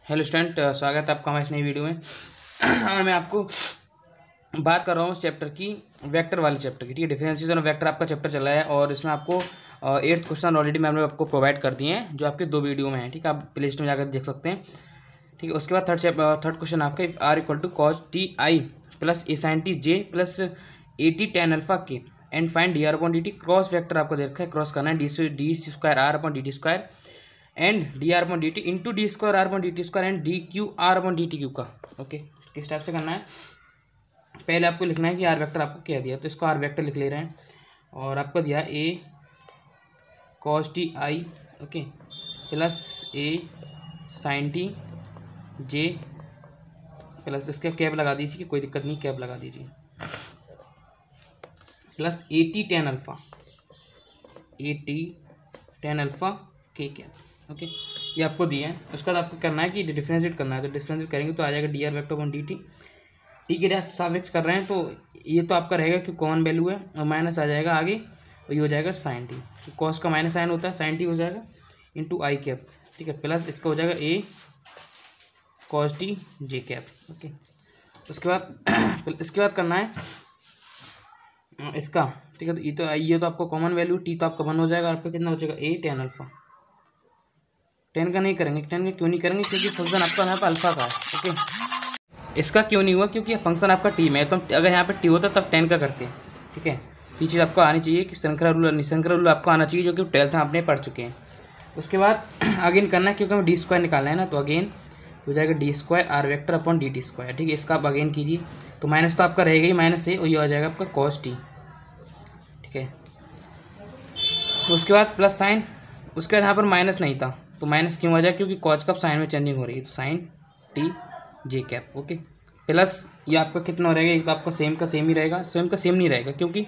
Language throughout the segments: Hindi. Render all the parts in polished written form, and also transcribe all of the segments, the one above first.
हेलो स्टूडेंट, स्वागत है आपका हमारे इस नई वीडियो में। और मैं आपको बात कर रहा हूँ उस चैप्टर की, वेक्टर वाले चैप्टर की। ठीक है, डिफरेंशिएशन ऑफ वेक्टर आपका चैप्टर चल रहा है और इसमें आपको 8th क्वेश्चन ऑलरेडी मैंने आपको प्रोवाइड कर दिए हैं, जो आपके 2 वीडियो में है। ठीक है, आप प्ले लिस्ट में जाकर देख सकते हैं। ठीक है, उसके बाद थर्ड क्वेश्चन आपका R equal to cos T I plus A sine T J plus A T tan alpha K and find D are upon D T. Cross vector आपको दे रखा है, क्रॉस करना है D square are upon D T square and D are upon D T into D square are upon D T square and D Q R upon D T cube का। ओके, किस टाइप से करना है, पहले आपको लिखना है कि आर वेक्टर आपको क्या दिया, तो इसको आर वेक्टर लिख ले रहे हैं और आपको दिया A cos T I okay plus A sine T J plus इसके कैप लगा दीजिए कि कोई दिक्कत नहीं, कैप लगा दीजिए plus A T tan alpha K cap. Okay, ये आपको दिए हैं। उसके बाद आपको करना है कि डिफरेंशिएट करना है, तो डिफरेंशिएट करेंगे तो आ जाएगा D R vector upon D T. T के जस्ट साफ मिक्स कर रहे हैं तो ये तो आपका रहेगा कि कॉमन वैल्यू है और माइनस आ जाएगा आगे और ये हो जाएगा साइन टी। तो कॉस का माइनस साइन होता है, साइन टी हो जाएगा इंटू आई कैप। ठीक है, प्लस इसका हो जाएगा ए कॉस टी जे कैप। ओके, उसके बाद इसके बाद करना है इसका। ठीक है, तो ये तो आपको कॉमन वैल्यू टी तो आपका 1 हो जाएगा, आपका कितना हो जाएगा ए टेन अल्फा। 10 का नहीं करेंगे, 10 का क्यों नहीं करेंगे, क्योंकि फंक्शन आपका यहाँ पर अल्फा का है। ओके, इसका क्यों नहीं हुआ, क्योंकि फंक्शन आपका टी में है, तो अगर यहाँ पर टी होता तब 10 का करते हैं। ठीक है, ये चीज़ आपको आनी चाहिए कि निशंकरा रूल आपको आना चाहिए, जो कि 12th में आपने पढ़ चुके हैं। उसके बाद अगेन करना है, क्योंकि हमें डी स्क्वायर निकालना है ना, तो अगेन हो जाएगा d square are vector upon D T square. ठीक है, इसका आप अगेन कीजिए, तो माइनस तो आपका रहेगा ही, माइनस से और ये आ जाएगा आपका कॉस टी। ठीक है, उसके बाद प्लस साइन, उसके बाद यहाँ पर माइनस नहीं था तो माइनस क्यों आ जाए, क्योंकि कॉज कब साइन में चेंजिंग हो रही है, तो साइन टी जे कैप। ओके, प्लस ये आपका कितना रहेगा, ये तो आपका सेम का सेम ही रहेगा, सेम का सेम नहीं रहेगा, क्योंकि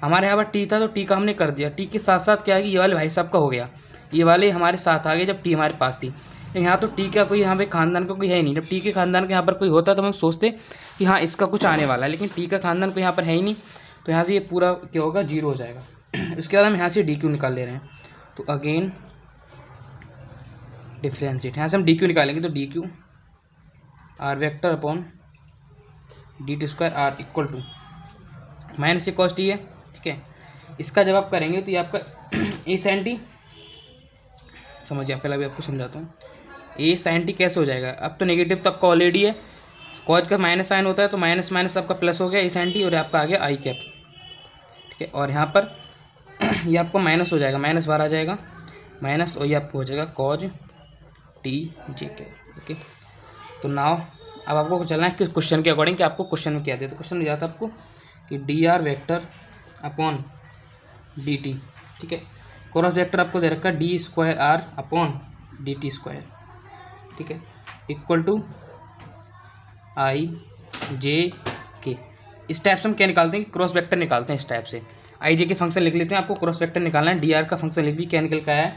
हमारे यहाँ पर टी था तो टी का हमने कर दिया। टी के साथ साथ क्या है कि ये वाले भाई साहब का हो गया, ये वाले हमारे साथ आ गए जब टी हमारे पास थी। लेकिन यहाँ तो टी का कोई यहाँ पे खानदान का कोई है ही नहीं। जब टी के खानदान के यहाँ पर कोई होता तो हम सोचते कि हाँ इसका कुछ आने वाला है, लेकिन टी का खानदान कोई यहाँ पर है ही नहीं, तो यहाँ से ये पूरा क्या होगा, 0 हो जाएगा। उसके बाद हम यहाँ से डी क्यू निकाल ले रहे हैं, तो अगेन डिफरेंशिएट, यहाँ से हम डी क्यू निकालेंगे, तो d Q r vector upon D T square r equal to minus से कॉस टी है। ठीक है, इसका जब आप करेंगे तो ये आपका ए साइन टी, समझिए पहले अभी आपको समझाता हूँ। ए साइन टी कैसे हो जाएगा, अब तो नेगेटिव तो आपका ऑलरेडी है, कॉज का माइनस साइन होता है तो माइनस माइनस आपका प्लस हो गया ए साइन टी और आपका आ गया आई कैप। ठीक है, और यहाँ पर ये आपको माइनस हो जाएगा, माइनस बार आ जाएगा माइनस, और ये आपको हो जाएगा कॉज टी जे कैप। ओके, तो नाउ अब आपको चलना है किस क्वेश्चन के अकॉर्डिंग कि आपको क्वेश्चन में क्या दिया। तो क्वेश्चन में दिया था आपको कि d are vector upon D t. ठीक है, क्रॉस वेक्टर आपको दे रखा है D square are upon D T square. ठीक है, इक्वल टू आई जे के। इस टाइप से हम क्या निकालते हैं, क्रॉस वेक्टर निकालते हैं इस टाइप से। आई जे के फंक्शन लिख लेते हैं, आपको क्रॉस वेक्टर निकालना है, डी आर का फंक्शन लिख लीजिए, क्या निकल का है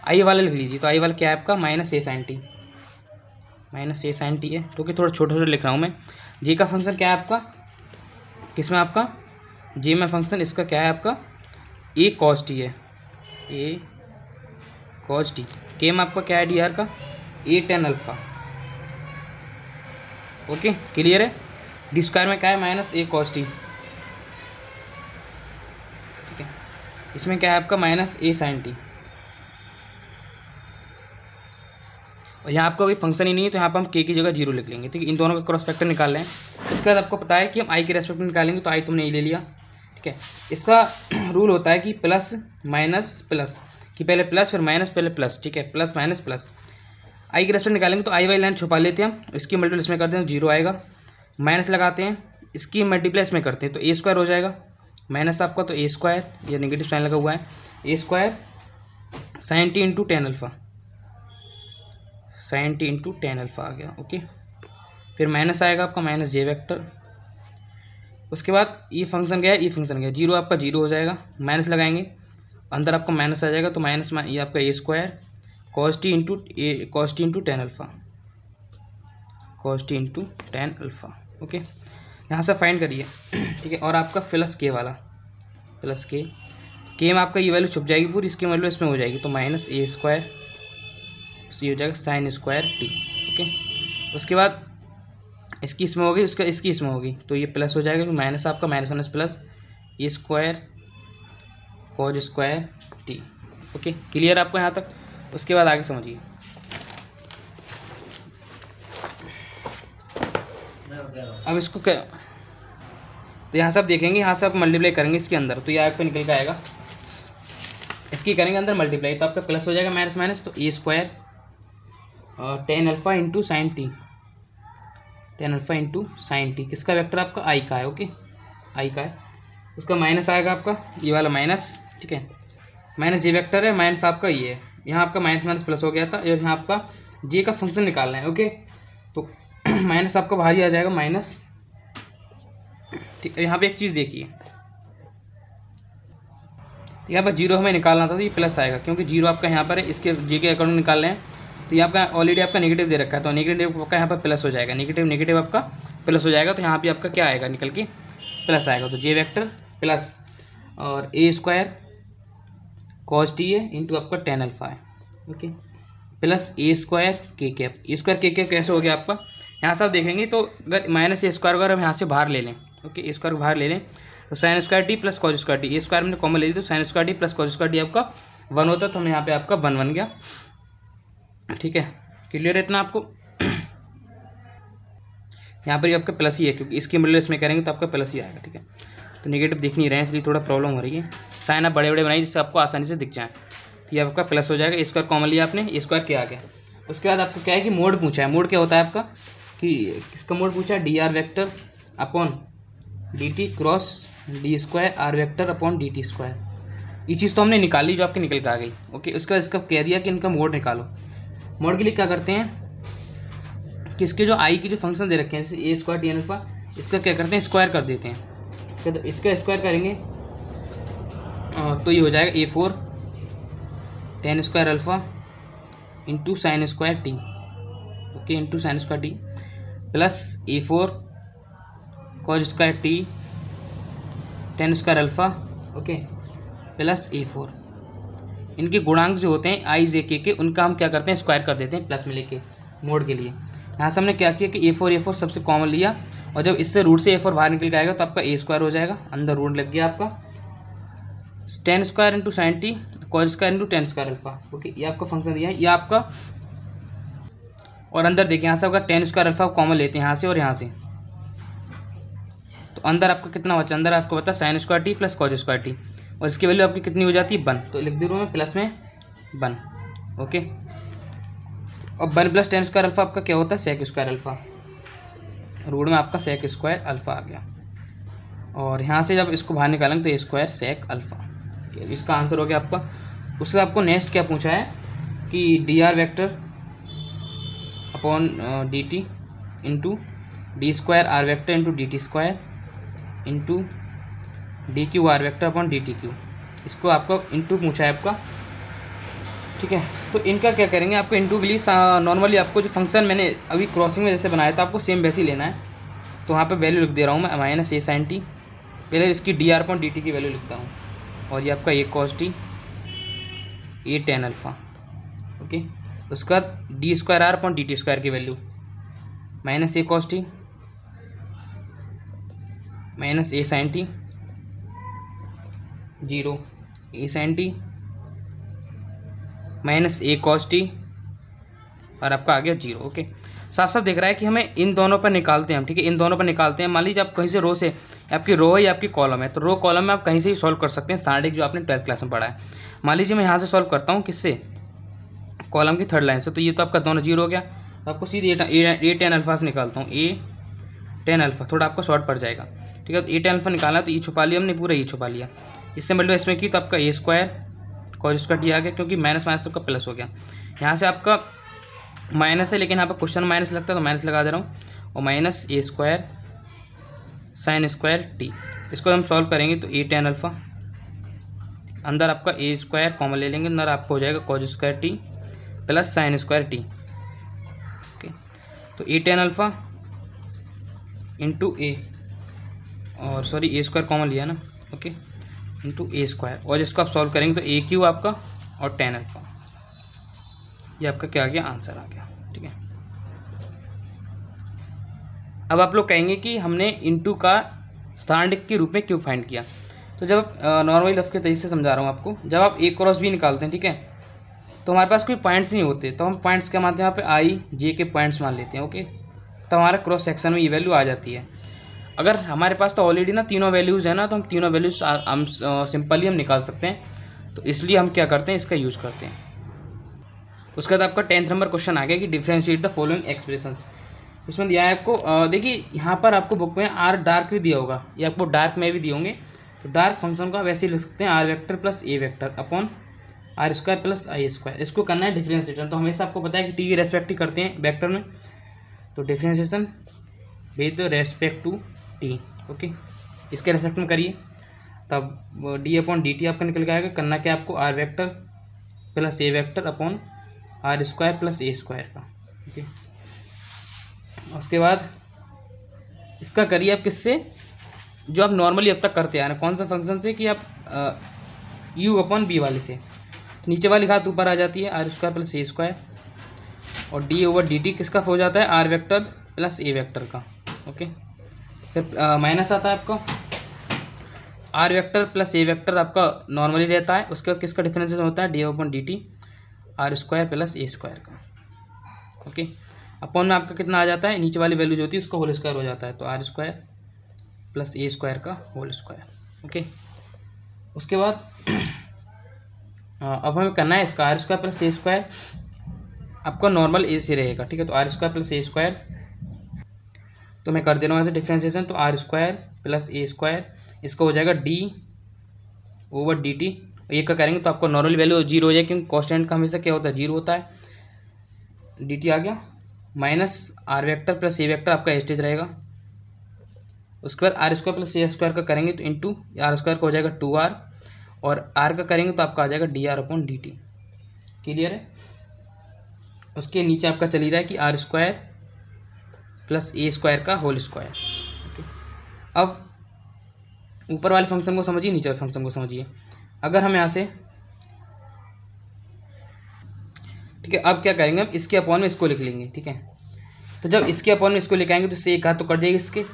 आई वाला लिख लीजिए, तो आई वाला क्या है आपका minus A sine T, minus A sine T है, तो कि थोड़ा छोटा छोटा लिख रहा हूँ मैं। जे का फंक्शन क्या है आपका, किसमें आपका जे में फंक्शन इसका क्या है आपका ए कॉस टी है, ए कॉस टी। के में आपका क्या है डी आर का ए टेन अल्फा। ओके, क्लियर है। डी स्क्वायर में क्या है माइनस ए कॉस टी। ठीक है, इसमें क्या है आपका माइनस ए साइन टी, और यहाँ आपका कोई फंक्शन ही नहीं है तो यहाँ पर हम के की जगह 0 लिख लेंगे। ठीक है, इन दोनों का क्रॉस फैक्टर निकाल लें। इसके बाद आपको पता है कि हम आई के रेस्पेक्ट में निकालेंगे, तो आई तुमने ये ले लिया। ठीक है, इसका रूल होता है कि प्लस माइनस प्लस, कि पहले प्लस फिर माइनस पहले प्लस। ठीक है, प्लस माइनस प्लस, आई के रेस्पेक्ट निकालेंगे तो आई वाली लाइन छुपा लेते हैं हम, इसकी मल्टीप्लाई इसमें करते हैं 0 आएगा, माइनस लगाते हैं, इसकी मल्टीप्लाई इसमें करते हैं तो ए स्क्वायर हो जाएगा, माइनस आपका तो ए स्क्वायर, ये नेगेटिव साइन लगा हुआ है, A square sine T into tan alpha, sine T into tan alpha आ गया। ओके, फिर माइनस आएगा आपका माइनस जे वेक्टर, उसके बाद ये फंक्शन गया, ये फंक्शन गया, 0 आपका 0 हो जाएगा, माइनस लगाएंगे अंदर आपका माइनस आ जाएगा, तो माइनस ये आपका A square cos T into tan alpha, cos T into tan alpha. Okay, यहाँ से फाइंड करिए। ठीक है, और आपका प्लस के वाला, प्लस के में आपका ये वैल्यू छुप जाएगी पूरी, इसकी वैल्यू इसमें हो जाएगी, तो माइनस ए स्क्वायर, ये हो जाएगा साइन स्क्वायर टी। ओके। उसके बाद इसकी इसमें होगी, उसका इसकी इसमें होगी, तो ये प्लस हो जाएगा, माइनस आपका माइनस माइनस प्लस ए square cos square T. Okay, clear आपको यहाँ तक। उसके बाद आगे समझिए। अब इसको क्या, तो यहाँ से आप देखेंगे, यहाँ से आप मल्टीप्लाई करेंगे इसके अंदर, तो ये आगे पे निकल के आएगा, इसकी करेंगे अंदर मल्टीप्लाई, तो आपका प्लस हो जाएगा माइनस माइनस, तो A square tan alpha into sine T, tan alpha into sine T, किसका वेक्टर आपका आई का है। ओके, आई का है। उसका माइनस आएगा आपका ये वाला माइनस, ठीक है, माइनस ये वेक्टर है, माइनस आपका ये है, यहाँ आपका माइनस माइनस प्लस हो गया था, और यहाँ आपका जे का फंक्शन निकालना है। ओके, तो माइनस आपका बाहर ही आ जाएगा माइनस, ठीक है। यहाँ पे एक चीज़ देखिए, यहाँ पर जीरो हमें निकालना था, तो ये प्लस आएगा, क्योंकि जीरो आपका यहाँ पर है, इसके जी के अकॉर्डिंग निकाल रहे हैं, तो ये आपका ऑलरेडी आपका नेगेटिव दे रखा है, तो नेगेटिव आपका यहाँ पर प्लस हो जाएगा, नेगेटिव नेगेटिव आपका प्लस हो जाएगा, तो यहाँ पे आपका क्या आएगा निकल के प्लस आएगा, तो जे वेक्टर प्लस और ए स्क्वायर कॉस टी है इंटू आपका टेन अल्फा है। ओके, प्लस ए स्क्वायर के कैप, ए स्क्वायर के कैप कैसे हो गया आपका, यहाँ से आप देखेंगे, तो अगर माइनस ए स्क्वायर अगर हम यहाँ से बाहर ले लें, ओके, ए स्क्वायर बाहर ले लें, तो sine square T plus cos square T, A square हमने कॉमन ले ली, तो sine square T plus cos square T आपका 1 होता है, तो हमने यहाँ पे आपका 1 बन गया, ठीक है। क्लियर है इतना आपको। यहाँ पर ही आपका प्लस ही है, क्योंकि इसकी मल्टीप्लाई इसमें करेंगे तो आपका प्लस ही आएगा, ठीक है। तो नेगेटिव दिख नहीं रहे हैं, इसलिए थोड़ा प्रॉब्लम हो रही है, साइन आप बड़े बड़े बनाइए जिससे आपको आसानी से दिख जाए, तो ये आपका प्लस हो जाएगा, ए स्क्वायर कॉमन लिया आपने, ए स्क्वायर क्या आ गया। उसके बाद आपको क्या है कि मोड पूछा है, मोड क्या होता है आपका, कि किसका मोड पूछा है, d are vector upon D T cross d square r vector upon D T square. ये चीज़ तो हमने निकाली जो आपकी निकल के आ गई। ओके, उसके बाद इसका कह दिया कि इनका मोड निकालो। मोड के लिए क्या करते हैं कि इसके जो आई की जो फंक्शन दे रखे हैं, जैसे ए स्क्वायर टी एन अल्फा, इसका क्या करते हैं स्क्वायर कर देते हैं, तो इसका स्क्वायर करेंगे तो ये हो जाएगा A four tan square alpha into sine square T, okay, into sine square T plus A four cos square T tan square alpha, okay, plus A four. इनके गुणांक जो होते हैं आई जे के उनका हम क्या करते हैं स्क्वायर कर देते हैं प्लस में लेके मोड के लिए। यहाँ से हमने क्या किया कि ए फोर सबसे कॉमन लिया, और जब इससे रूट से ए फोर बाहर निकल के आएगा तो आपका ए स्क्वायर हो जाएगा, अंदर रूट लग गया आपका ten square into sine T cause square into ten square alpha. Okay, ये आपका फंक्शन दिया है, ये आपका, और अंदर देखिए यहाँ से अगर टेन स्क्वायर अल्फा कॉमन लेते हैं यहाँ से और यहाँ से, तो अंदर आपका कितना बचा, अंदर आपको बता sign square T plus cos square T, और इसकी वैल्यू आपकी कितनी हो जाती है 1, तो लिख दे रहा हूँ मैं प्लस में 1। ओके, और 1 प्लस टेन स्क्वायर अल्फा आपका क्या होता है सेक स्क्वायर अल्फा, रूट में आपका सेक स्क्वायर अल्फा आ गया, और यहाँ से जब इसको बाहर निकालेंगे तो ए स्क्वायर सेक अल्फा, इसका आंसर हो गया आपका। उससे आपको नेक्स्ट क्या पूछा है कि d are vector upon D T into D square r vector into d T square into d Q r vector upon D T q, इसको आपको इंटू पूछा है आपका, ठीक है। तो इनका क्या करेंगे, आपको इंटू के लिए नॉर्मली आपको जो फंक्शन मैंने अभी क्रॉसिंग में जैसे बनाया था आपको सेम वैसे ही लेना है, तो वहाँ पे वैल्यू लिख दे रहा हूँ मैं माइनस ए साइन टी, पहले इसकी D are upon D T की वैल्यू लिखता हूँ, और ये आपका A cos T A tan alpha, okay. उसके बाद D square are upon D T square की value minus A cos T minus A sine T 0 A sine T minus A cos T, और आपका आ गया 0। ओके, साफ साफ दिख रहा है कि हमें इन दोनों पर निकालते हैं हम, ठीक है, इन दोनों पर निकालते हैं। मान लीजिए आप कहीं से रो से, आपकी रो है या आपकी कॉलम है, तो रो कॉलम में आप कहीं से ही सॉल्व कर सकते हैं, साढ़े जो आपने 12th क्लास में पढ़ा है। मान लीजिए मैं यहाँ से सॉल्व करता हूँ, किससे, कॉलम की थर्ड लाइन से, तो ये तो आपका दोनों 0 हो गया, तो आपको सीधे ए टेन अल्फा से निकालता हूँ, ए टेन अल्फा, थोड़ा आपको शॉर्ट पड़ जाएगा, ठीक है। तो ए टेन अल्फा निकालना, तो ये छुपा लिया हमने, पूरा ये छुपा लिया, इससे मतलब इसमें की तो आपका A square cos square T आ गया, क्योंकि माइनस माइनस सबका प्लस हो गया। यहाँ से आपका माइनस है, लेकिन यहाँ पर क्वेश्चन माइनस लगता है तो माइनस लगा दे रहा हूँ, और माइनस ए स्क्वायर साइन स्क्वायर टी, इसको हम सॉल्व करेंगे तो ए टेन अल्फा, अंदर आपका ए स्क्वायर कॉमन ले लेंगे, अंदर आपको हो जाएगा cos square T plus sign square T. Okay, तो ए टेन अल्फा इंटू ए, और सॉरी ए स्क्वायर कॉमन लिया ना, ओके, इंटू ए स्क्वायर, और जिसको आप सॉल्व करेंगे तो ए क्यू आपका और टेन अल्फा, ये आपका क्या आ गया आंसर आ गया, ठीक है। अब आप लोग कहेंगे कि हमने इंटू का स्थानांतरित के रूप में क्यों फाइंड किया। तो जब नॉर्मली लफ्ज़ के तरीके से समझा रहा हूँ आपको, जब आप ए क्रॉस बी निकालते हैं, ठीक है, तो हमारे पास कोई पॉइंट्स नहीं होते, तो हम पॉइंट्स क्या मानते हैं, यहाँ पे आई जे के पॉइंट्स मान लेते हैं। ओके, तो हमारा क्रॉस सेक्शन में ये वैल्यू आ जाती है। अगर हमारे पास तो ऑलरेडी ना तीनों वैल्यूज़ है ना, तो हम तीनों वैल्यूज़ हम सिंपली हम निकाल सकते हैं। तो इसलिए हम क्या करते हैं, इसका यूज़ करते हैं। उसके बाद आपका 10th नंबर क्वेश्चन आ गया कि डिफरेंशिएट द फॉलोइंग एक्सप्रेशंस। इसमें दिया है आपको, देखिए यहाँ पर आपको बुक में आर डार्क भी दिया होगा, ये आपको डार्क में भी दिए होंगे। तो डार्क फंक्शन का वैसे ही लिख सकते हैं are vector plus A vector upon are square plus i square. इसको करना है डिफरेंशिएशन। तो हमेशा आपको पता है कि टी की रेस्पेक्ट ही करते हैं वेक्टर में, तो differentiation with respect to t. Okay, इसके रेस्पेक्ट में करिए, तब डी अपॉन डी टी आपका निकल के आएगा। करना क्या आपको, r vector plus A vector upon are square plus A square का। ओके, उसके बाद इसका करिए आप किससे, जो आप नॉर्मली अब तक करते आ रहे हैं, कौन सा फंक्शन से, कि आप यू अपॉन बी वाले से। तो नीचे वाली घात ऊपर आ जाती है, आर स्क्वायर प्लस ए स्क्वायर, और डी ओवर डी टी किसका हो जाता है, are vector plus A vector का। ओके, फिर माइनस आता है आपका are vector plus A vector आपका नॉर्मली रहता है। उसके बाद किसका डिफरेंशिएशन होता है, D upon D T R square plus ए स्क्वायर का। ओके, अपॉन में आपका कितना आ जाता है, नीचे वाली वैल्यू जो होती है उसका होल स्क्वायर हो जाता है, तो आर स्क्वायर प्लस ए स्क्वायर का होल स्क्वायर। ओके, उसके बाद अब हमें करना है इसका आर स्क्वायर प्लस ए स्क्वायर आपका नॉर्मल ए से रहेगा। ठीक है, तो आर स्क्वायर प्लस ए स्क्वायर, तो मैं कर दे रहा हूँ ऐसे डिफरेंशिएशन। तो आर स्क्वायर प्लस ए स्क्वायर, इसका हो जाएगा डी ओवर डी टी। एक का करेंगे तो आपको नॉर्मल वैल्यू जीरो हो जाएगी, क्योंकि कॉन्स्टेंट का हमेशा क्या होता है, जीरो होता है। डी टी आ गया, माइनस आर वेक्टर प्लस ए वेक्टर आपका एस्टेज रहेगा। उसके बाद आर स्क्वायर प्लस ए स्क्वायर का करेंगे तो इंटू आर स्क्वायर का हो जाएगा 2r, और आर का करेंगे तो आपका आ जाएगा D R upon D t. Clear है। उसके नीचे आपका चली रहा है कि आर स्क्वायर प्लस ए स्क्वायर का होल स्क्वायर। ओके, अब ऊपर वाले फंक्शन को समझिए, नीचे वाले फंक्शन को समझिए। अगर हम यहाँ से, ठीक है, अब क्या करेंगे हम, इसके अपॉन में इसको लिख लेंगे। ठीक है, तो जब इसके अपॉन में इसको लिख आएंगे तो इससे एक घात तो कट जाएगी, इसके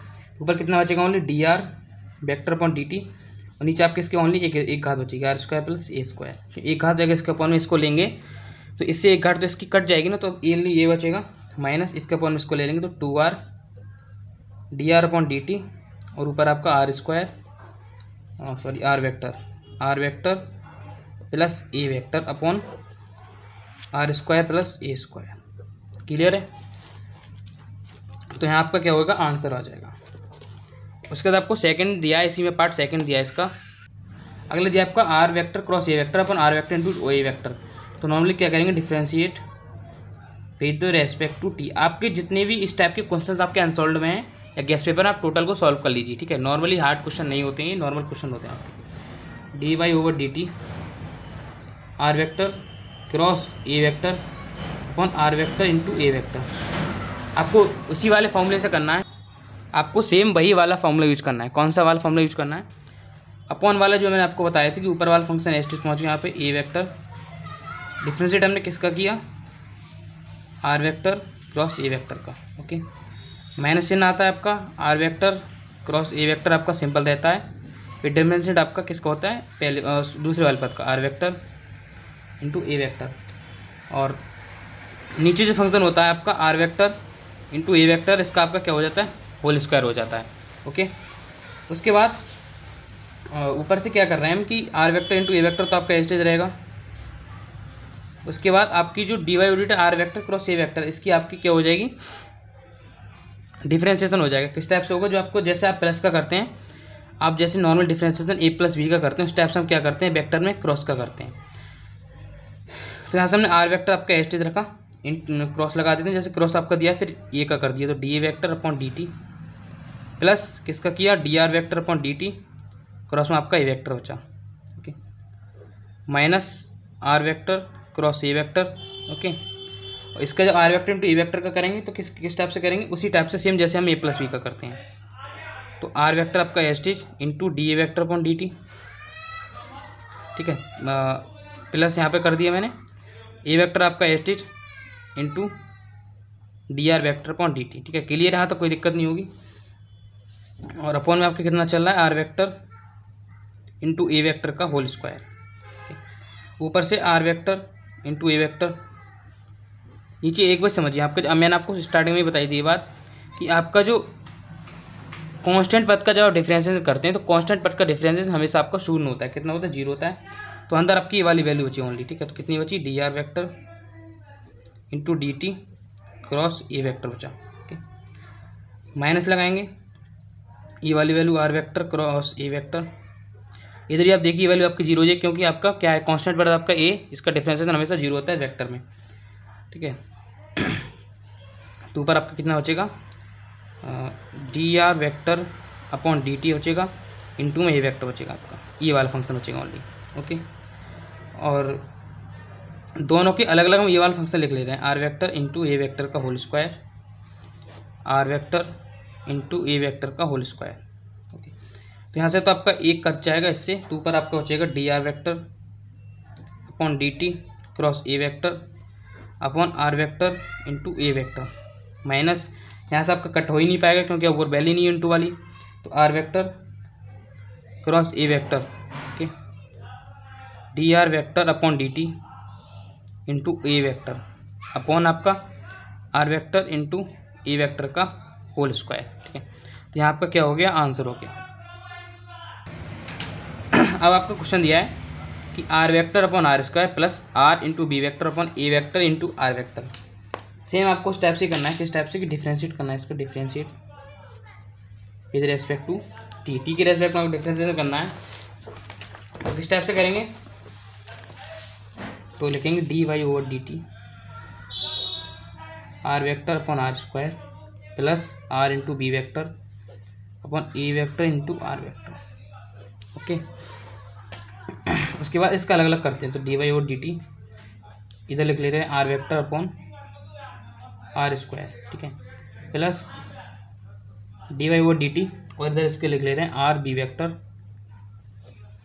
ऊपर कितना बचेगा, only d are vector upon D T, और नीचे आपके इसके ओनली एक घात बचेगी, आर स्क्वायर प्लस ए स्क्वायर। एक घात जाएगा इसके अपॉन में इसको लेंगे तो इससे एक घाट तो इसकी कट जाएगी ना, तो ये बचेगा, माइनस इसके अपॉन में इसको ले लेंगे तो 2r d are upon D T, और ऊपर आपका r square are vector plus A vector upon are square plus A square. Clear है। तो यहाँ आपका क्या होगा, आंसर आ जाएगा। उसके बाद आपको सेकंड दिया है, इसी में पार्ट सेकंड दिया है इसका। अगले दिया आपका are vector cross a vector upon r vector into A vector. तो नॉर्मली क्या करेंगे, differentiate with respect to t. आपके जितने भी इस टाइप के क्वेश्चंस आपके अनसॉल्व में हैं या गेस्ट पेपर, आप टोटल को सॉल्व कर लीजिए। ठीक है, नॉर्मली हार्ड क्वेश्चन नहीं होते हैं, नॉर्मल क्वेश्चन होते हैं आपके। D Y over D T R vector cross a vector upon r vector into A vector. आपको उसी वाले फॉर्मूले से करना है, आपको सेम वही वाला फॉर्मूला यूज करना है। कौन सा वाला फॉर्मूला यूज करना है, अपॉन वाला जो मैंने आपको बताया था कि ऊपर वाला फंक्शन एस्टेज पहुँच गया यहाँ पे ए वेक्टर, डिफरेंशिएट हमने किसका किया, r vector cross a vector का। ओके, माइनस चिन्ह आता है आपका, are vector cross a vector आपका सिंपल रहता है। फिर डिफरेंशिएट आपका किसका होता है, पहले दूसरे वाले पद का, आर वेक्टर इंटू ए वेक्टर, और नीचे जो फंक्शन होता है आपका are vector into A vector, इसका आपका क्या हो जाता है, होल स्क्वायर हो जाता है। ओके, उसके बाद ऊपर से क्या कर रहे हैं हम कि आर वेक्टर इंटू ए वेक्टर तो आपका एस्टेज रहेगा। उसके बाद आपकी जो d y d T R vector cross a vector, इसकी आपकी क्या हो जाएगी, डिफरेंशिएशन हो जाएगा। किस टाइप से होगा, जो आपको जैसे आप प्लस का करते हैं, आप जैसे नॉर्मल डिफरेंशिएशन ए प्लस बी का करते हैं, उस टाइप से हम क्या करते हैं, वेक्टर में क्रॉस का करते हैं। तो यहाँ से हमने आर वेक्टर आपका एस्टेज रखा, इन क्रॉस लगा देते हैं, जैसे क्रॉस आपका दिया फिर ए का कर दिया, तो d a vector upon D t plus किसका किया, d are vector upon D T, cross में आपका ए वेक्टर बचा। Okay, minus r vector cross a vector. Okay, और इसका जब आर वेक्टर इंटू ए वेक्टर का करेंगे तो किस टाइप से करेंगे, उसी टाइप से सेम जैसे हम ए प्लस बी का करते हैं। तो आर वेक्टर आपका stage into D a vector upon D t. ठीक है, प्लस यहाँ पे कर दिया मैंने, ए वेक्टर आपका stage into D R vector upon D t. ठीक है, क्लियर यहाँ तो कोई दिक्कत नहीं होगी। और अपॉन में आपके कितना चल रहा है, are vector into A vector का होल स्क्वायर। ऊपर से आर वेक्टर इंटू ए वेक्टर, नीचे एक बार समझिए आपका, मैंने आपको स्टार्टिंग में बताई थी ये बात कि आपका जो कांस्टेंट पद का जब आप डिफरेंशिएशन करते हैं तो कांस्टेंट पद का डिफरेंशिएशन हमेशा आपका शून्य होता है। कितना होता है, 0 होता है। तो अंदर आपकी ये वाली वैल्यू बची ओनली। ठीक है, तो कितनी बची, d are vector into d T cross A vector बचा। ठीक है, माइनस लगाएंगे, ये वाली वैल्यू आर वैक्टर क्रॉस ए वैक्टर। इधर ही आप देखिए ये वैल्यू आपकी 0 हो जाए, क्योंकि आपका क्या है, कांस्टेंट पद आपका ए, इसका डिफरेंशिएशन हमेशा 0 होता है वेक्टर में। ठीक है, तो ऊपर आपका कितना बचेगा, d are vector upon D T बचेगा, इंटू में ए वैक्टर बचेगा आपका, ये वाला फंक्शन बचेगा ओनली। ओके, और दोनों के अलग अलग हम ये वाला फंक्शन लिख ले रहे हैं, आर वैक्टर इंटू ए वैक्टर का whole square, are vector into A vector का होल स्क्वायर। ओके, तो यहाँ से तो आपका एक कट जाएगा इससे, तो ऊपर आपका बचेगा d are vector upon D T cross A vector upon r vector into A vector, minus यहाँ से आपका कट हो ही नहीं पाएगा क्योंकि अब वो वैल्यू नहीं है इंटू वाली, तो R vector cross A vector. Okay, D are vector upon D T into A vector upon आपका आर वैक्टर इंटू ए वैक्टर का होल स्क्वायर। ठीक है, तो यहाँ आपका क्या हो गया, आंसर हो गया। अब आपका क्वेश्चन दिया है कि r vector upon are square plus are into B vector upon A vector into are vector. Same आपको इस टाइप से करना है, किस टाइप से कि डिफ्रेंशिएट करना है, इसको differentiate with respect to t, t के रेस्पेक्ट में आपको डिफ्रेंशिएट करना है। तो किस टाइप से करेंगे, तो लिखेंगे D Y over D T R vector upon are square plus are into B vector upon A vector into are vector. Okay, उसके बाद इसका अलग अलग करते हैं, तो D Y over D T इधर लिख ले रहे हैं are vector upon are square. ठीक है, plus D Y over D T, और इधर इसके लिख ले रहे हैं R B vector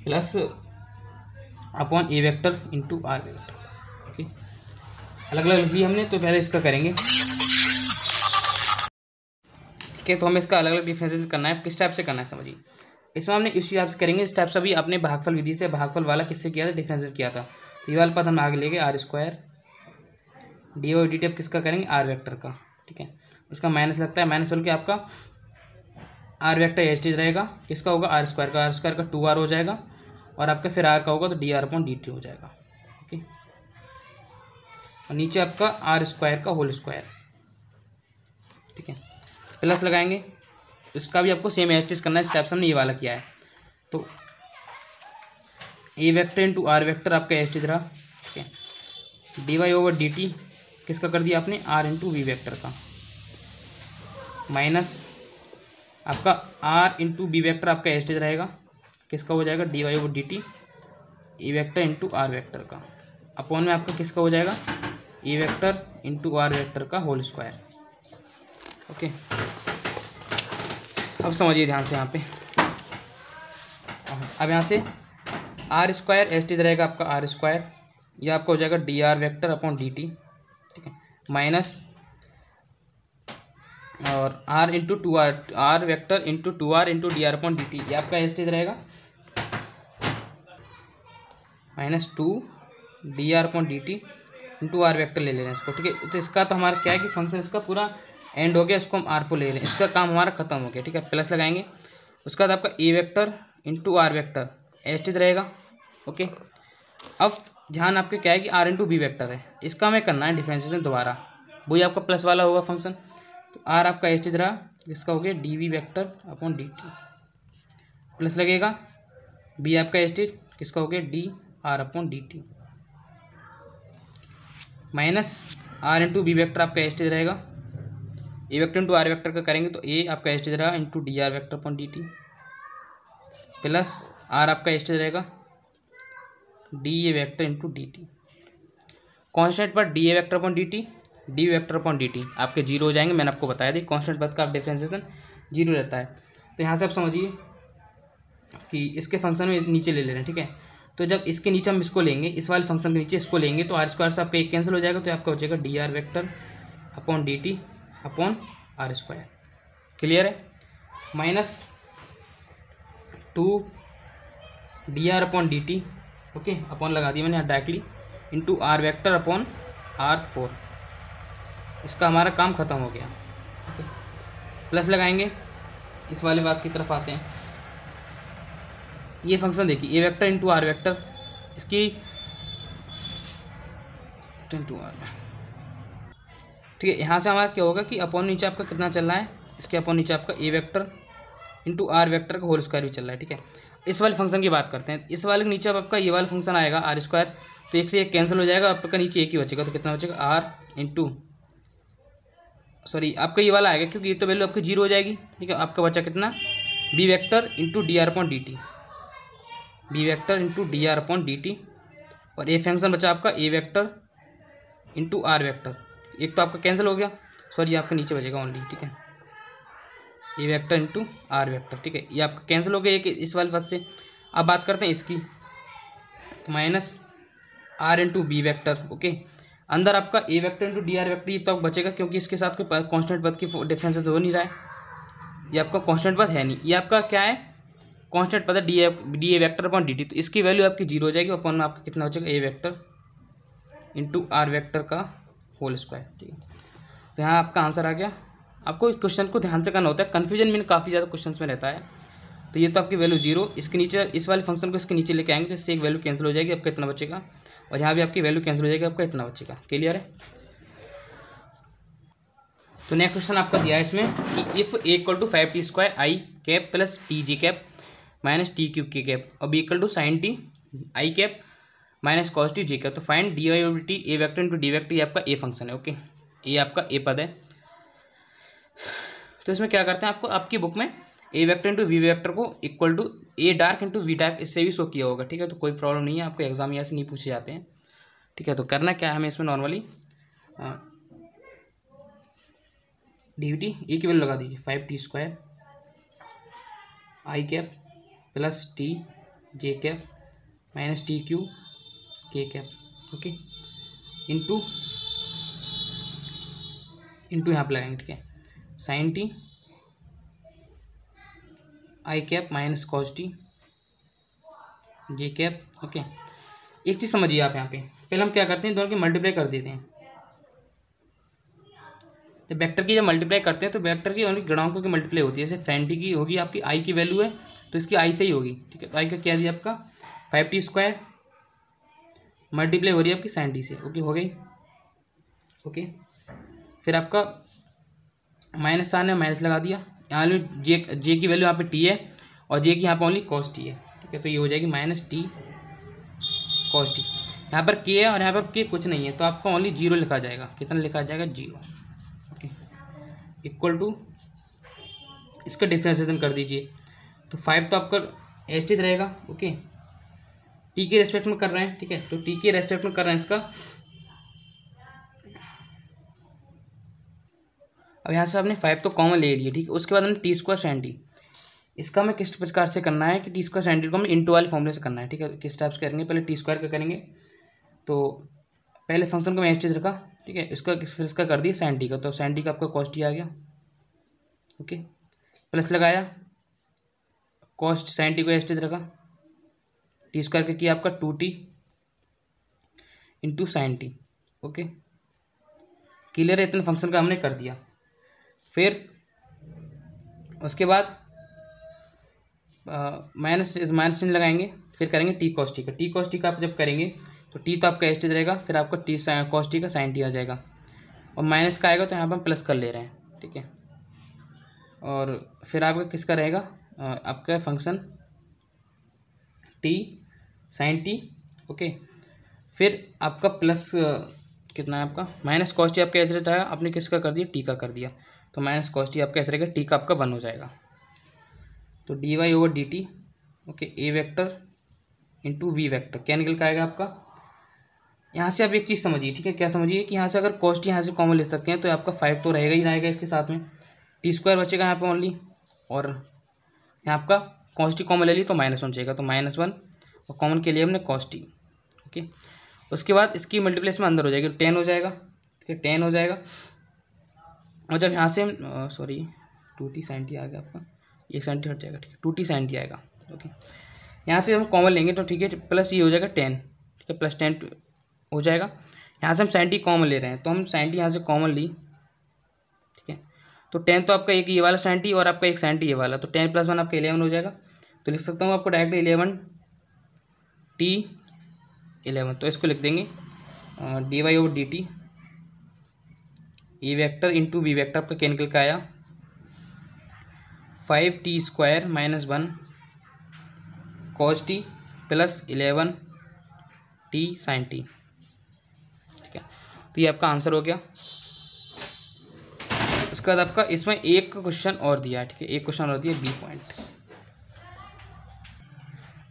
plus upon A vector into are vector. Okay, अलग अलग लिख लिया हमने, तो पहले इसका करेंगे। ठीक है, तो हमें इसका अलग अलग डिफरेंशिएशन करना है, किस टाइप से करना है समझिए। इसमें हमने इस हिसाब से करेंगे, इस टाइप से अभी आपने भागफल विधि से, भागफल वाला किससे किया था, डिफरेंशिएट किया था। तो ये वाला पद हम आगे लेंगे r square d y d T, किसका करेंगे, आर वेक्टर का। ठीक है, इसका माइनस लगता है, माइनस बोल के आपका आर वेक्टर एच टी रहेगा, किसका होगा, आर स्क्वायर का, आर स्क्वायर का 2r हो जाएगा, और आपका फिर आर का होगा तो D R upon D T हो जाएगा। ओके, और नीचे आपका आर स्क्वायर का होल स्क्वायर। ठीक है, प्लस लगाएंगे, इसका भी आपको सेम एच करना है, इस टाइप से हमने ये वाला किया है। तो ए वेक्टर इंटू आर वेक्टर आपका एच रहा। ठीक है, d Y over D T किसका कर दिया आपने, आर इंटू वी वैक्टर का, माइनस आपका आर इंटू बी वैक्टर आपका एच रहेगा, किसका हो जाएगा, d Y over D t a vector into are vector का, अपॉन में आपका किसका हो जाएगा, a vector into are vector का होल स्क्वायर। ओके, अब समझिए ध्यान से यहाँ पे, अब यहाँ से आर स्क्वायर एच टी रहेगा आपका आर स्क्वायर, यह आपका हो जाएगा D R vector upon D t. ठीक है, माइनस और r into two r vector into 2r into D R upon D t, ये आपका एच टी रहेगा, minus 2 D R upon D T into are vector ले रहे हैं इसको। ठीक है, तो इसका तो हमारा क्या है कि फंक्शन इसका पूरा एंड हो गया, इसको हम आर4 ले रहे हैं, इसका काम हमारा खत्म हो गया। ठीक है, प्लस लगाएंगे, उसके बाद आपका ए vector into are vector H T रहेगा। ओके, अब ध्यान आपके क्या है कि आर इंटू बी वैक्टर है, इसका हमें करना है डिफरेंशिएशन दोबारा, वही आपका प्लस वाला होगा फंक्शन। तो आर आपका एच टी रहा, इसका हो गया d v vector upon D t, plus लगेगा बी आपका एच टी, किसका हो गया d are upon D t, minus are into B vector आपका एच टी रहेगा, a vector into are vector का करेंगे तो ए आपका एच टी रहेगा into D R vector upon D t, plus r आपका एच टी रहेगा d a vector into d t, constant पर d a vector upon D T, D vector upon D T आपके 0 हो जाएंगे, मैंने आपको बताया थी कॉन्स्टेंट पद का डिफरेंशिएशन 0 रहता है। तो यहाँ से आप समझिए कि इसके फंक्शन में नीचे ले रहे हैं। ठीक है, तो जब इसके नीचे हम इसको लेंगे, इस वाले फंक्शन के नीचे इसको लेंगे, तो आर स्क्वायर से आपका एक कैंसिल हो जाएगा, तो आपका हो जाएगा D R vector upon D T upon are square. Clear है? Minus 2 D R upon D T, okay, upon लगा दिया मैंने यहाँ directly, into are vector upon R4। इसका हमारा काम ख़त्म हो गया। ओके, प्लस लगाएंगे, इस वाले बात की तरफ आते हैं। ये फंक्शन देखिए, ए वेक्टर इंटू आर वेक्टर, इसकी इंटू आर, ठीक है। यहाँ से हमारा क्या होगा कि अपॉन नीचे आपका कितना चल रहा है, इसके अपॉन नीचे आपका ए वेक्टर इंटू आर वेक्टर का होल स्क्वायर भी चल रहा है, ठीक है। इस वाले फंक्शन की बात करते हैं। इस वाले के नीचे अब आपका ये वाला फंक्शन आएगा आर स्क्वायर, तो एक से एक कैंसिल हो जाएगा, आपका नीचे एक ही बचेगा, तो कितना बचेगा आर इंटू, सॉरी आपका ये वाला आएगा क्योंकि ये तो वैल्यू आपकी 0 हो जाएगी, ठीक है। आपका बचा कितना, b vector into D R upon D t, b vector into D R upon D T, और ये फंक्शन बचा आपका ए वेक्टर इंटू आर वेक्टर। एक तो आपका कैंसिल हो गया, सॉरी आपका नीचे बचेगा ओनली, ठीक है, ए वेक्टर इंटू आर वेक्टर, ठीक है। ये आपका कैंसिल हो गया एक इस वाले पास से। अब बात करते हैं इसकी, तो minus are into B vector, okay. अंदर आपका ए vector into D R vector, ये तो बचेगा क्योंकि इसके साथ कोई कॉन्स्टेंट पद की डिफरेंसेस हो नहीं रहा है, ये आपका कॉन्स्टेंट पद है नहीं, ये आपका क्या है, कॉन्स्टेंट पद है D a vector upon D T, तो इसकी वैल्यू आपकी 0 हो जाएगी, अपॉन में आपका कितना बचेगा ए वेक्टर इंटू आर वेक्टर का होल स्क्वायर, ठीक है। तो यहाँ आपका आंसर आ गया। आपको इस क्वेश्चन को ध्यान से करना होता है, कन्फ्यूजन में काफ़ी ज़्यादा क्वेश्चन में रहता है। तो ये तो आपकी वैल्यू 0, इसके नीचे इस वाले फंक्शन को इसके नीचे लेके आएंगे तो इससे एक वैल्यू कैंसिल हो जाएगी, आपका इतना बचेगा, और यहाँ भी आपकी वैल्यू कैंसिल हो जाएगी, आपका इतना बचेगा। क्लियर है? तो नेक्स्ट क्वेश्चन आपका दिया है इसमें कि if A equal to 5t² I cap plus T G cap minus T cube K cap और B equal to sine T I cap minus cos T J cap, तो find D Y over T A vector into D vector, ये आपका ए फंक्शन है, ओके, ये आपका ए पद है। तो इसमें क्या करते हैं, आपको आपकी बुक में A vector into we vector को equal to A dark into V dark इससे भी शो किया होगा, ठीक है। तो कोई प्रॉब्लम नहीं है, आपको एग्जाम यहाँ से नहीं पूछे जाते हैं, ठीक है। तो करना क्या है हमें इसमें, normally d v t a की वैल्यू लगा दीजिए 5t² आई कैप प्लस टी जे cap minus t q k cap, okay, into यहाँ पे लगाएंगे, ठीक है, sine T I cap minus cos T J cap, okay. एक चीज़ समझिए आप यहाँ पे, पहले हम क्या करते हैं, दोनों की मल्टीप्लाई कर देते हैं। तो वेक्टर की जब मल्टीप्लाई करते हैं तो वेक्टर की ओनली गुणांकों की मल्टीप्लाई होती है, जैसे साइन टी की होगी आपकी आई की वैल्यू है तो इसकी आई से ही होगी, ठीक है। तो आई का क्या दिया आपका 5t² मल्टीप्लाई हो रही है आपकी साइन टी से, ओके, हो गई, ओके। फिर आपका माइनस साइन है, माइनस लगा दिया, यहाँ जे की वैल्यू यहाँ पे टी है और जे की यहाँ पे ओनली कॉस टी है, ठीक है। तो ये हो जाएगी माइनस टी कॉस टी, यहाँ पर के है और यहाँ पर के कुछ नहीं है तो आपका ओनली 0 लिखा जाएगा, कितना लिखा जाएगा 0, ओके, इक्वल टू इसका डिफ्रेंसिएशन कर दीजिए। तो 5 तो आपका एस्टिज रहेगा, ओके, टी के रेस्पेक्ट में कर रहे हैं, ठीक है। तो टी के रेस्पेक्ट में कर रहे हैं इसका, अब यहाँ से आपने 5 तो कॉमन ले लिया, ठीक है। उसके बाद हमने t² sin t, इसका हमें किस प्रकार से करना है कि t² sin t को हमें इंटू वाले फॉर्मूले से करना है, ठीक है। किस टाइप से करेंगे, पहले t² का करेंगे, तो पहले फंक्शन को मैं एस्टिज रखा, ठीक है, इसका फिर इसका कर दिया sin t का, तो sin t का आपका cos t आ गया, ओके, प्लस लगाया, cos sin t को एस्टिज रखा, t² का किया आपका 2t into sine t, okay. Clear है? इतने फंक्शन का हमने कर दिया। फिर उसके बाद माइनस चिन्ह लगाएंगे, फिर करेंगे टी कॉस टी का, टी कॉस टी का आप जब करेंगे तो टी तो आपका एस्टिज रहेगा, फिर आपका टी कॉस टी का साइन टी आ जाएगा, और माइनस का आएगा तो यहाँ पर हम प्लस कर ले रहे हैं, ठीक है। और फिर आपका किसका रहेगा, आपका function t sine t, okay. फिर आपका प्लस कितना है आपका माइनस कॉस टी, आपका ऐसे रहता है, आपने किसका कर दिया, टी का कर दिया, तो माइनस कॉस टी आपका ऐसे रहेगा, टी का आपका 1 हो जाएगा। तो D Y over D T, okay, a vector into we vector, क्या निकल के आएगा आपका। यहाँ से आप एक चीज़ समझिए, ठीक है, क्या समझिए कि यहाँ से अगर कॉस टी यहाँ से कॉमन ले सकते हैं तो आपका 5 तो रहेगा ही रहेगा, इसके साथ में t² बचेगा यहाँ पे ओनली, और यहाँ आपका कॉस टी कॉमन ले ली तो -1 बचेगा, तो -1 और कॉमन के लिए हमने कॉस टी, ओके। उसके बाद इसकी मल्टीप्लेस में अंदर हो जाएगी, 10 हो जाएगा, ठीक है, 10 हो जाएगा। और जब यहाँ से हम सॉरी 2t sin t आ गया आपका, 1 sin t हट जाएगा, ठीक है, 2t sin t आएगा। ओके, यहाँ से हम कॉमन लेंगे तो ठीक है, प्लस ये हो जाएगा 10, ठीक है, प्लस 10 हो जाएगा। यहाँ से हम sin t कॉमन ले रहे हैं तो हम sin t यहाँ से कॉमन ली, ठीक है, तो 10 तो आपका एक ये वाला sin t और आपका एक sin t ये वाला, तो 10 + 1 आपका 11 हो जाएगा। तो लिख सकता हूँ आपको डायरेक्ट 11 तो इसको लिख देंगे dy/dt a vector into we vector आपका क्या निकल के आया 5t² - 1 cos t plus 11t sin t, ठीक है। तो ये आपका आंसर हो गया। उसके बाद आपका इसमें एक क्वेश्चन और दिया है, ठीक है, एक क्वेश्चन और दिया बी पॉइंट।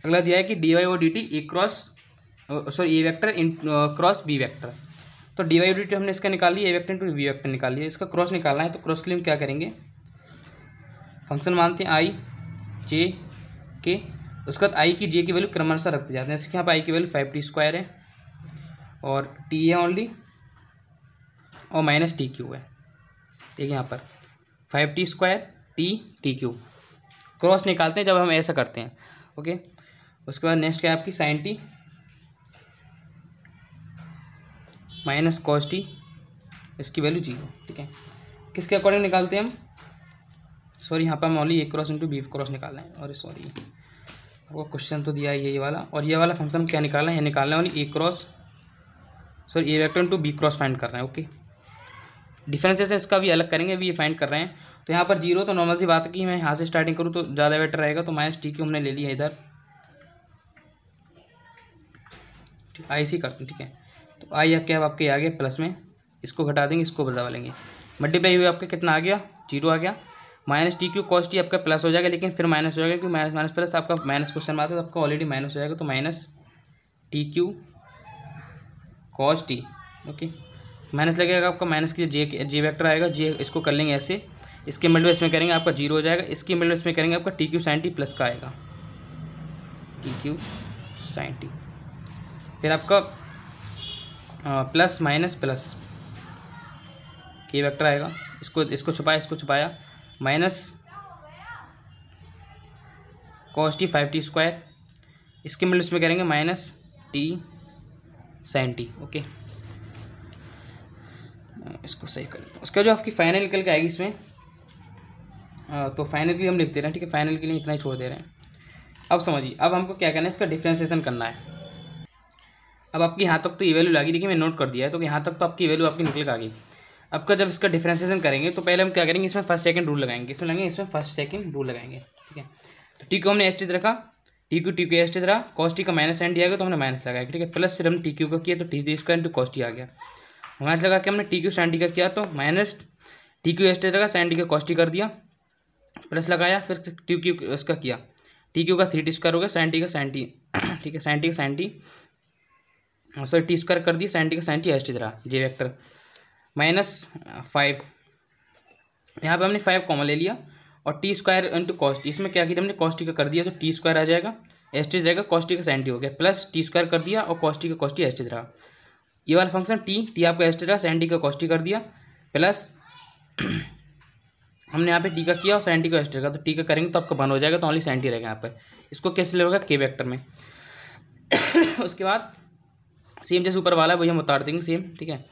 अगला दिया है कि dy/dt a vector cross B vector. तो dy/dt हमने इसका निकाल लिया, ए वेक्टर इंटू वी वेक्टर निकाल लिया, इसका क्रॉस निकालना है। तो क्रॉस के लिए हम क्या करेंगे, फंक्शन मानते हैं आई जे के, उसके बाद आई की जे की वैल्यू क्रमानुसार रखते जाते हैं। जैसे कि यहाँ पर आई की वैल्यू 5t² है और टी है ओनली और माइनस TQ है। देखिए यहाँ पर 5t² TQ क्रॉस निकालते हैं जब हम ऐसा करते हैं। ओके, उसके बाद नेक्स्ट क्या है आपकी sin t minus cos t, इसकी वैल्यू 0, ठीक है। किसके अकॉर्डिंग निकालते हैं हम, सॉरी यहाँ पर हम only A cross into B cross निकालना है। और सॉरी आपको क्वेश्चन तो दिया है ये वाला, और ये वाला फंक्शन क्या निकालना है, निकालना है only A cross sorry A vector into B cross find कर रहे हैं। ओके, डिफरेंसेस इसका भी अलग करेंगे, अभी ये फाइंड कर रहे हैं। तो यहाँ पर 0 तो नॉर्मल सी बात है कि मैं यहाँ से स्टार्टिंग करूँ तो ज़्यादा बेटर रहेगा। तो माइनस TQ हमने ले लिया इधर, ठीक आई सी करते हैं, ठीक है। तो आई क्या है आपके आ गया प्लस में, इसको घटा देंगे, इसको बदला लेंगे, मल्टीप्लाई हुए आपका कितना आ गया 0 आ गया। माइनस TQ cos t आपका प्लस हो जाएगा, लेकिन फिर माइनस हो जाएगा क्योंकि माइनस माइनस प्लस आपका माइनस क्वेश्चन में आता है तो आपका ऑलरेडी माइनस हो जाएगा। तो minus TQ cos t, okay, minus लगेगा आपका, माइनस की जे वेक्टर आएगा, जे इसको कर लेंगे ऐसे, इसके मल्टीप्लाई इसमें करेंगे आपका 0 हो जाएगा, इसकी मल्टीप्लाई इसमें करेंगे आपका TQ sin t प्लस का आएगा, TQ sin t, फिर आपका प्लस माइनस प्लस के वेक्टर आएगा, इसको छुपाया माइनस cos t 5t², इसके मतलब इसमें करेंगे minus t sin t। Okay, इसको सही कर लेते हैं। उसका जो आपकी फाइनल निकल के आएगी इसमें तो फाइनल के लिए हम लिख दे रहे हैं, ठीक है, फाइनल के लिए इतना ही छोड़ दे रहे हैं। अब समझिए, अब हमको क्या करना है, इसका डिफ्रेंसिएशन करना है। अब आपकी यहाँ तक तो ये वैल्यू लगी, देखिए मैं नोट कर दिया है, तो यहाँ तक तो आपकी वैल्यू आपकी निकल के आ गई। अब का जब इसका डिफ्रेंसिएशन करेंगे तो पहले हम क्या करेंगे, इसमें फर्स्ट सेकंड रूल लगाएंगे, इसमें लगेंगे इसमें फर्स्ट सेकंड रूल लगाएंगे, ठीक है। तो टी को हमने एस्टेज रखा, टी को एस्टेज रहा, cos t का माइनस साइन दिया गया तो हमने माइनस लगाया, ठीक है, प्लस फिर हमने TQ का किया तो t² इंटू cos t आ गया, माइनस लगा के हमने TQ sin t का किया तो माइनस TQ एस्टेज लगा, sin t का cos t कर दिया, प्लस लगाया, फिर TQ उसका किया, TQ का 3t² हो गया, sin t का sin t, ठीक है, sin t का sin t सॉरी t² कर दिया, sin t का sin t एस्टेज रहा जे वेक्टर माइनस 5, यहाँ पे हमने 5 कॉमन ले लिया और t² इंटू cos t, इसमें क्या किया हमने cos t का कर दिया तो t² आ जाएगा, एस्टेज जाएगा, cos t का sin t हो गया, प्लस t² कर दिया और cos t का cos t एस्टेज रहा। ये वाला फंक्शन t आपका एस्टेज रहा, sin t का cos t कर दिया, प्लस हमने यहाँ पे t का किया और sin t का एस्टेज का, तो t का करेंगे तो आपका 1 हो जाएगा, तो ओनली sin t रहेगा यहाँ पर। इसको कैसे लेगा के वेक्टर में। उसके बाद सेम जैसे ऊपर वाला वही हम उतार देंगे सेम, ठीक है,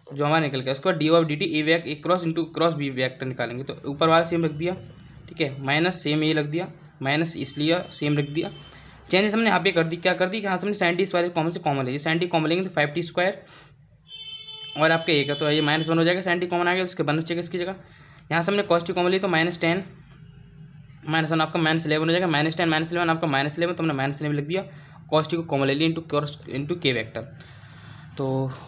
जो हमारा निकल गया। उसके बाद dy/dt A cross into cross B vector निकालेंगे, तो ऊपर वाला सेम रख दिया, ठीक है, माइनस सेम ये रख दिया, माइनस इसलिए सेम रख दिया। चेंजेस हमने यहाँ पे कर दी, क्या कर दी कि यहाँ से हमने sin t इस वाले कॉमन से कॉमन लेंगे, sin t कॉमन लेंगे तो 5t² और आपका एक है तो ये -1 हो जाएगा, sin t कॉमन आ गया, उसके 1 बचेगा इसकी जगह। यहाँ से हमने cos t कॉमन ली तो -10 -1 आपका -11 हो जाएगा, -10 -11 आपका -11 तो हमने -11 लिख दिया, cos t को कॉमन ले लिया इंटू के वेक्टर। तो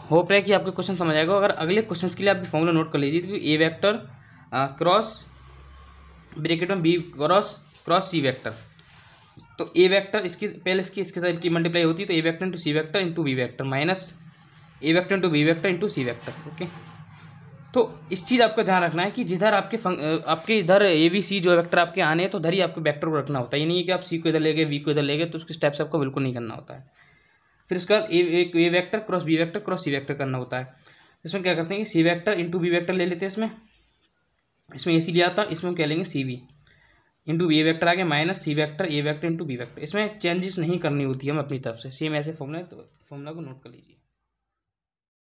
होप है कि आपके क्वेश्चन समझ आएगा। अगर अगले क्वेश्चंस के लिए आप फॉर्मूला नोट कर लीजिए, तो ए वेक्टर क्रॉस ब्रैकेट में बी क्रॉस सी वेक्टर, तो ए वेक्टर इसकी पहले इसके साथ मल्टीप्लाई होती है तो ए vector into C vector into B vector minus A vector into B vector into C vector. Okay, तो इस चीज़ आपको ध्यान रखना है कि जिधर आपके इधर ए बी सी जो वेक्टर आपके आने हैं तो उधर ही आपको वेक्टर को रखना होता है, ये नहीं है कि आप सी को इधर ले गए वी को इधर ले गए, तो उसके स्टेप से आपको बिल्कुल नहीं करना होता है। फिर उसके बाद A vector cross B vector cross C vector करना होता है। इसमें क्या करते हैं कि C vector into B vector ले लेते हैं इसमें, इसमें ए सी लिया था, इसमें हम कह लेंगे सी वी इंटू ए वेक्टर आ गया minus c vector a vector into B vector. इसमें चेंजेस नहीं करनी होती है हम अपनी तरफ से, सेम ऐसे फॉर्मूला है, तो फॉर्मूला को नोट कर लीजिए।